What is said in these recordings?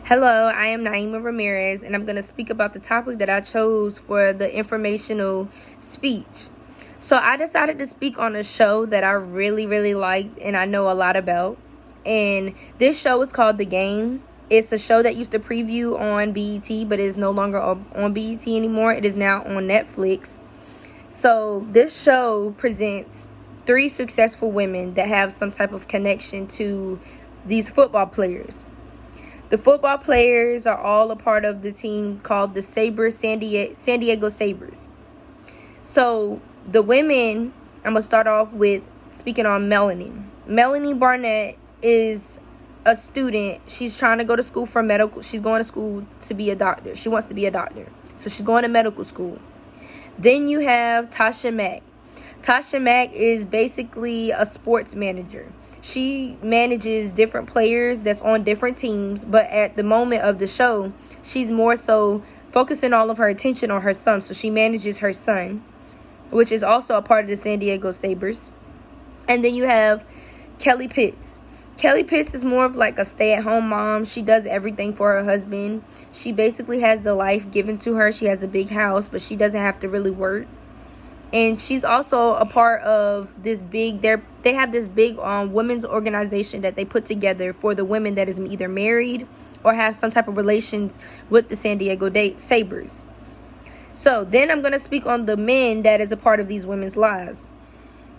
Hello, I am Naima Ramirez, and I'm going to speak about the topic that I chose for the informational speech. So, I decided to speak on a show that I really liked and I know a lot about. And this show is called The Game. It's a show that used to preview on BET, but is no longer on BET anymore. It is now on Netflix. So, this show presents three successful women that have some type of connection to these football players. The football players are all a part of the team called the San Diego Sabres. So the women, I'm going to start off with speaking on Melanie. Melanie Barnett is a student. She's trying to go to school for medical. She's going to school to be a doctor. She wants to be a doctor. So she's going to medical school. Then you have Tasha Mack. Tasha Mack is basically a sports manager. She manages different players that's on different teams, but at the moment of the show, she's more so focusing all of her attention on her son. So she manages her son, which is also a part of the San Diego Sabres. And then you have Kelly Pitts. Kelly Pitts is more of like a stay-at-home mom. She does everything for her husband. She basically has the life given to her. She has a big house, but she doesn't have to really work. And she's also a part of this big, they have this big women's organization that they put together for the women that is either married or have some type of relations with the San Diego Sabres. So then I'm going to speak on the men that is a part of these women's lives.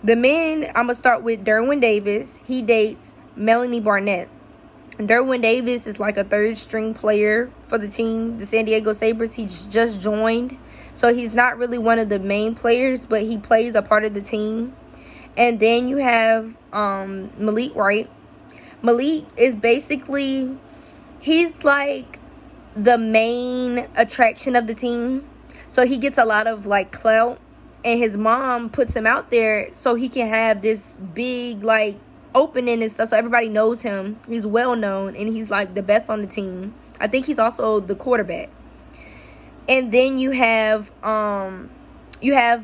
The men, I'm going to start with Derwin Davis. He dates Melanie Barnett. Derwin Davis is like a third string player for the team, the San Diego Sabres. He's just joined. So he's not really one of the main players, but he plays a part of the team. And then you have Malik Wright. Malik is basically, he's like the main attraction of the team. So he gets a lot of like clout. And his mom puts him out there so he can have this big like opening and stuff. So everybody knows him. He's well known and he's like the best on the team. I think he's also the quarterback. And then you have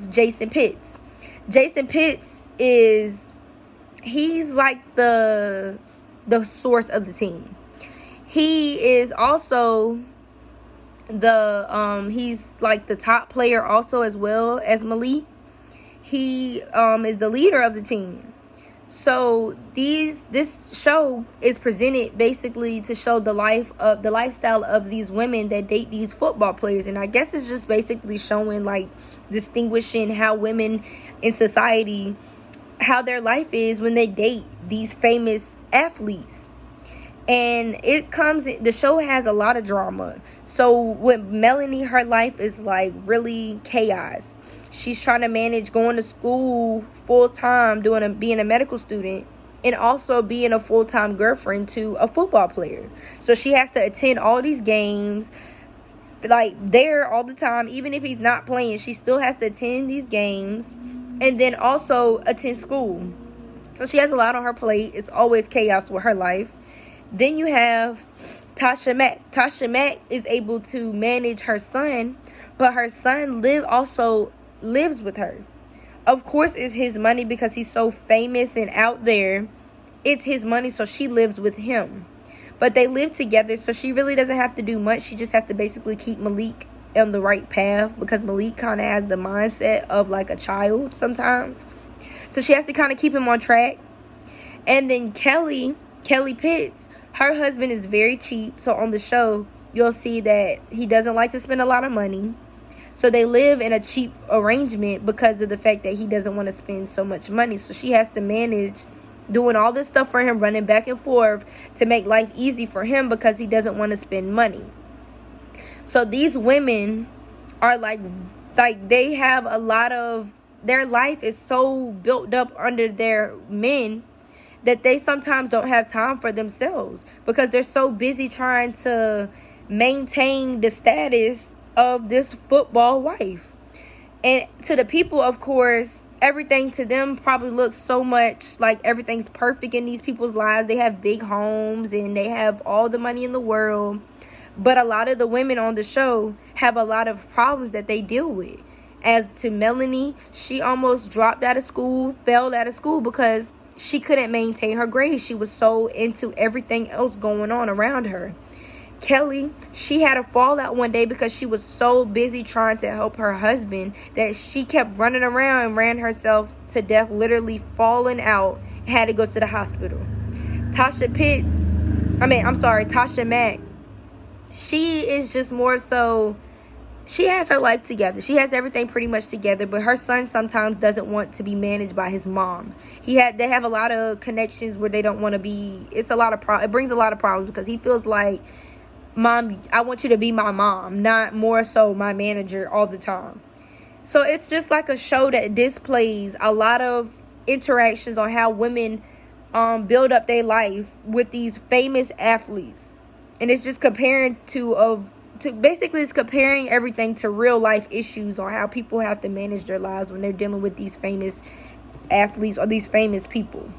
Jason Pitts. Jason Pitts he's like the source of the team. He is also he's like the top player also as well as Malik. He is the leader of the team. So this show is presented basically to show the lifestyle of these women that date these football players. And I guess it's just basically showing like distinguishing how women in society, how their life is when they date these famous athletes. And the show has a lot of drama. So with Melanie, her life is like really chaos. She's trying to manage going to school full time, being a medical student, and also being a full-time girlfriend to a football player. So she has to attend all these games, like there all the time. Even if he's not playing, she still has to attend these games and then also attend school. So she has a lot on her plate. It's always chaos with her life. Then you have Tasha Mack. Tasha Mack is able to manage her son, but her son also lives with her. Of course, it's his money because he's so famous and out there. It's his money, so she lives with him. But they live together, so she really doesn't have to do much. She just has to basically keep Malik on the right path because Malik kind of has the mindset of like a child sometimes. So she has to kind of keep him on track. And then Kelly Pitts, her husband is very cheap. So on the show, you'll see that he doesn't like to spend a lot of money. So they live in a cheap arrangement because of the fact that he doesn't want to spend so much money. So she has to manage doing all this stuff for him, running back and forth to make life easy for him because he doesn't want to spend money. So these women are like they have a lot of, their life is so built up under their men that they sometimes don't have time for themselves because they're so busy trying to maintain the status of this football wife. And to the people, of course, everything to them probably looks so much like everything's perfect in these people's lives. They have big homes and they have all the money in the world. But a lot of the women on the show have a lot of problems that they deal with. As to Melanie, she almost dropped out of school, failed out of school because she couldn't maintain her grades. She was so into everything else going on around her. Kelly, she had a fallout one day because she was so busy trying to help her husband that she kept running around and ran herself to death, literally falling out, had to go to the hospital. Tasha Mack, she is just more so, she has her life together. She has everything pretty much together, but her son sometimes doesn't want to be managed by his mom. They have a lot of connections where they don't want to be. It brings a lot of problems because he feels like, Mom, I want you to be my mom, not more so my manager all the time. So it's just like a show that displays a lot of interactions on how women build up their life with these famous athletes. And it's just comparing it's comparing everything to real life issues on how people have to manage their lives when they're dealing with these famous athletes or these famous people.